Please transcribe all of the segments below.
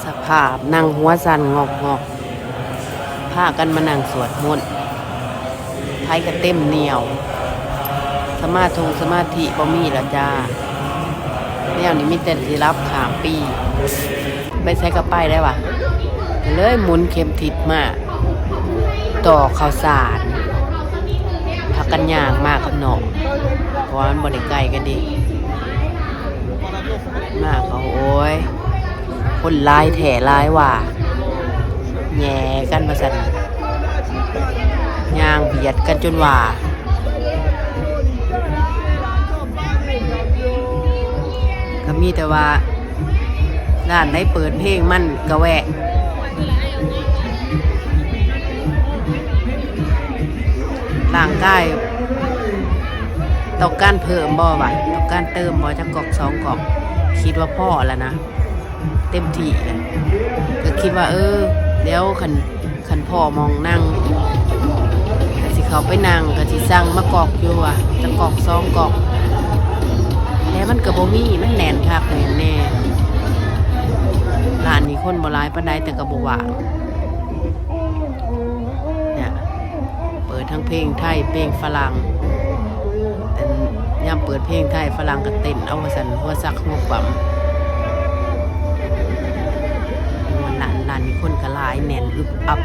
สภาพนั่งหัวสั่นงอกงอกพากันมานั่งสวดมนต์ไทยก็เต็มเหนียวสมาธิบ่มีแล้วจ้าแนวนี้มีแต่สิรับขามปีไปใช้กระป้ายได้วะเลยหมุนเข็มทิศมาต่อข้าวสารพักกันย่างมากกับหนองเพราะมันบริไกลกันดีมากเขาโอ้ยคนลายแถลายว่าแย่กันมาสั่นย่างเบียดกันจนว่าก็มีแต่ว่าร้านได้เปิดเพลงมันกะแวะร่างกายต้องการเพิ่มบ่วะต้องการเติมบ่จะกอก2 กอกคิดว่าพ่อแล้วนะเต็มที่เลยก็คิดว่าเดี๋ยวขันพ่อมองนั่งก็สิเขาไปนั่งก็สิสั่งมากอกอยู่อ่ะจะกอก2 กอกแต่มันก็บ่มีมันแน่นคักแน่ร้านนี้คนบ่หลายปานใดแต่ก็บ่ว่างเนี่ยเปิดทั้งเพลงไทยเพลงฝรั่งแต่ยามเปิดเพลงไทยฝรั่งก็เต้นเอาว่าซั่นหัวซักหัวปั๊มร้านนี้คนก็หลายแน่นอึบอับ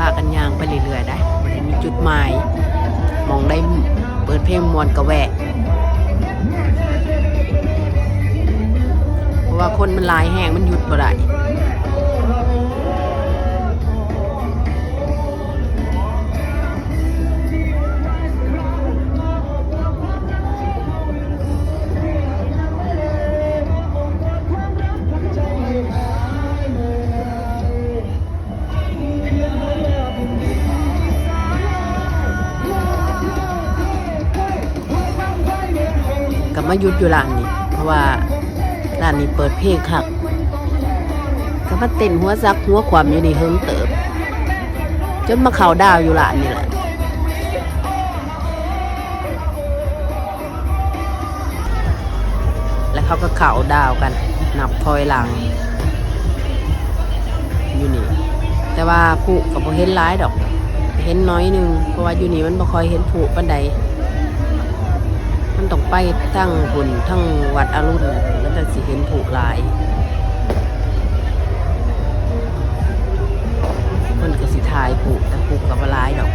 พากันย่างไปเรื่อยๆได้มันมีจุดหมายมองได้เปิดเพลงมวนกะแวะเพราะว่าคนมันหลายแห้งมันหยุดบ่ได้มาหยุดอยู่ร้านนี้เพราะว่าร้านนี้เปิดเพลงคักก็มาเต้นหัวซักหัวความอยู่ในเฮิงเติบจนมาเข่าดาวอยู่ร้านนี่แหละแล้วเขาก็เข่าดาวกันนับถอยหลังอยู่นี่แต่ว่าผู้กับบ่เห็นร้ายดอกเห็นน้อยนึงเพราะว่าอยู่นี่มันบ่ค่อยเห็นผู้ปานใดมันต้องไปทั้งบุญทั้งวัดอรุณแล้วจะสิเห็นผูกลายมันก็สิทายผูกแต่ผูกกับลายดอก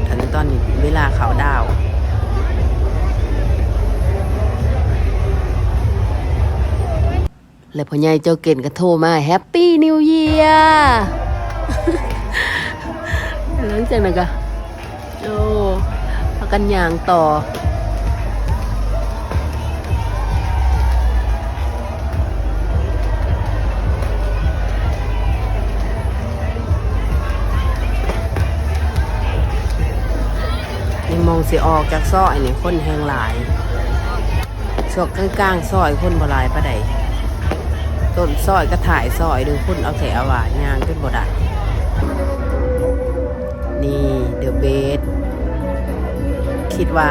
ถึงตอนนี้เวลาเขาดาวแล้วพ่อใหญ่เจ้าเก่งก็โทรมาแฮปปี้นิวเยียร์หลังจากนั้นก็พากันย่างต่อนี่มองสิออกจากซอยนี่คนแหงหลายช่วงกลางๆซอยคนบ่หลายปานใดต้นซอยก็ถ่ายซอยดึงคนเอาแถวว่าย่างจนบ่ได้นี่เดอะเบสคิดว่า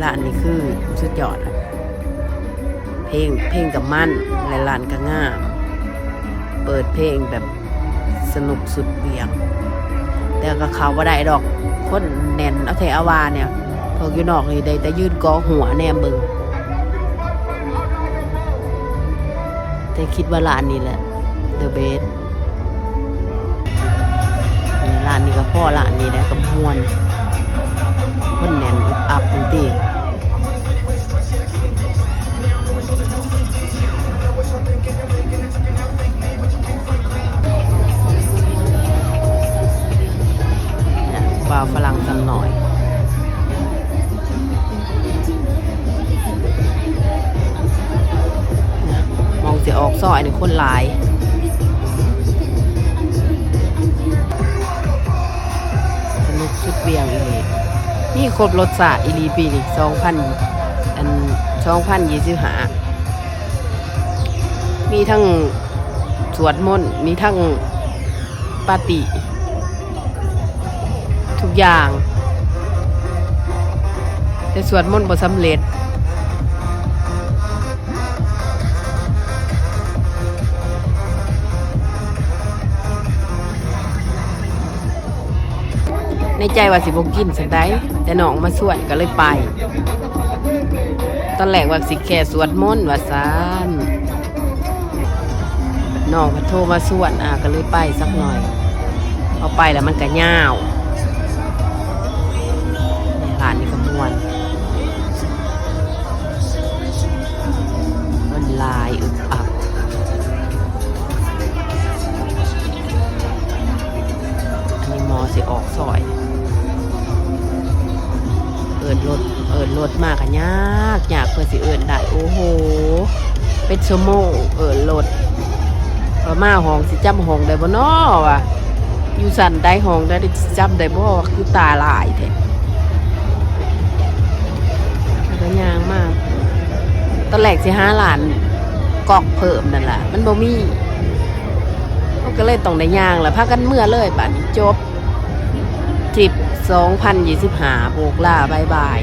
ร้านนี้คือสุดยอดเพลงกับมันและร้านก็ง่ามเปิดเพลงแบบสนุกสุดเบี่ยงแต่ก็เขาบ่ได้ดอกคนแน่นเอาแถวว่าเนี่ยพวกอยู่นอกนี่ได้แต่ยืนกอหัวแนมเบิ่งแต่คิดว่าร้านนี้แหละเดอะเบสร้านนี้ก็พ่อร้านนี้ได้กับมวนคนแน่นอึบอับจริงๆบ่าวฝรั่งสักหน่อยมองสิออกซอยนี่คนหลาย สุดเวียงอีก นี่ครบรสชาติอีหลีปีนี่2025มีทั้งสวดมนต์มีทั้งปาร์ตี้ทุกอย่าง แต่สวดมนต์บ่สำเร็จในใจว่าสิบ่กินสักได้แต่น้องมาสวดก็เลยไป ตอนแรกว่าสิแค่สวดมนต์ว่าซ่านน้องก็โทรมาสวดก็เลยไปสักหน่อยเอาไปแล้วมันก็ยาวร้านนี้ก็ม่วนมันลายอึกอักอันนี้มอสิออกซอยเอินรถมากอะยากเพื่อสิเอินได้โอ้โหเป็นชั่วโมงเอินรถพอมาห้องสิจำห้องได้บ่น้อวะอยู่สั่นได้ห้องได้จำได้บ่คือตาลายแท้แล้วยางมากตอนแรกสิหาหลานกอกเพิ่มนั่นแหละมันบ่มีเขาก็เลยต้องได้ยางแล้วพากันเมื่อเลยบัดนี้จบทริป2025โบกลาบายบาย